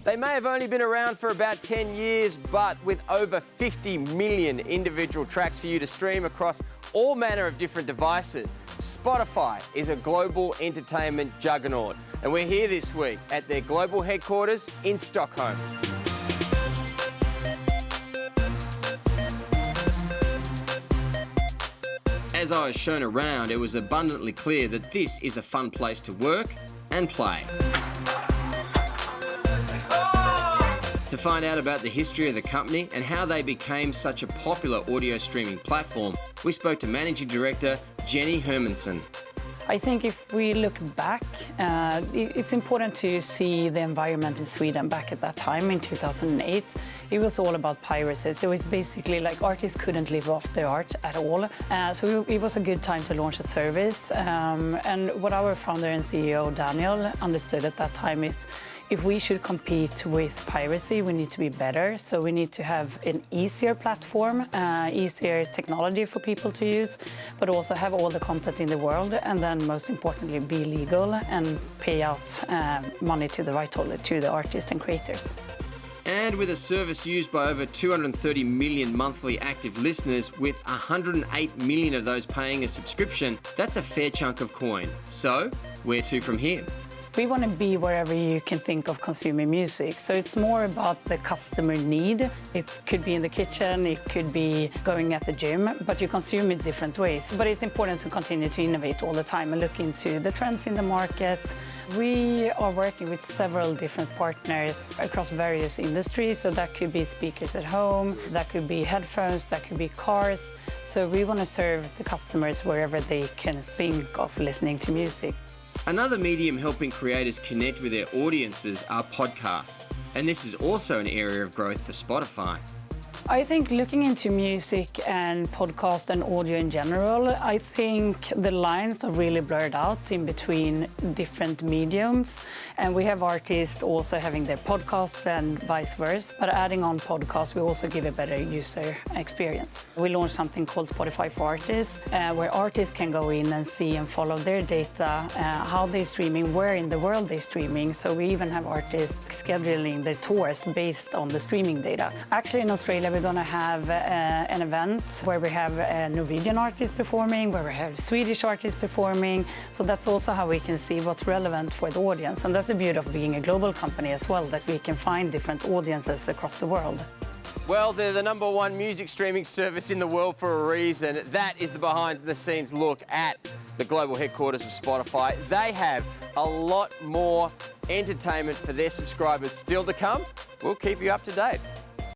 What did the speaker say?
They may have only been around for about 10 years, but with over 50 million individual tracks for you to stream across all manner of different devices, Spotify is a global entertainment juggernaut. And we're here this week at their global headquarters in Stockholm. As I was shown around, it was abundantly clear that this is a fun place to work and play. To find out about the history of the company and how they became such a popular audio streaming platform, we spoke to Managing Director Jenny Hermansen. I think if we look back, it's important to see the environment in Sweden back at that time in 2008. It was all about piracy. So it was basically like artists couldn't live off their art at all. So it was a good time to launch a service. And what our founder and CEO, Daniel, understood at that time is if we should compete with piracy, we need to be better. So we need to have an easier platform, easier technology for people to use, but also have all the content in the world. And then most importantly, be legal and pay out money to the right holder, to the artists and creators. And with a service used by over 230 million monthly active listeners, with 108 million of those paying a subscription, that's a fair chunk of coin. So, where to from here? We want to be wherever you can think of consuming music. So it's more about the customer need. It could be in the kitchen, it could be going at the gym, but you consume it different ways. But it's important to continue to innovate all the time and look into the trends in the market. We are working with several different partners across various industries. So that could be speakers at home, that could be headphones, that could be cars. So we want to serve the customers wherever they can think of listening to music. Another medium helping creators connect with their audiences are podcasts, and this is also an area of growth for Spotify. I think looking into music and podcast and audio in general, I think the lines are really blurred out in between different mediums. And we have artists also having their podcast and vice versa. But adding on podcasts, we also give a better user experience. We launched something called Spotify for Artists, where artists can go in and see and follow their data, how they're streaming, where in the world they're streaming. So we even have artists scheduling their tours based on the streaming data. Actually, in Australia, we're going to have an event where we have Norwegian artists performing, where we have Swedish artists performing. So that's also how we can see what's relevant for the audience. And that's the beauty of being a global company as well, that we can find different audiences across the world. Well, they're the #1 music streaming service in the world for a reason. That is the behind-the-scenes look at the global headquarters of Spotify. They have a lot more entertainment for their subscribers still to come. We'll keep you up to date.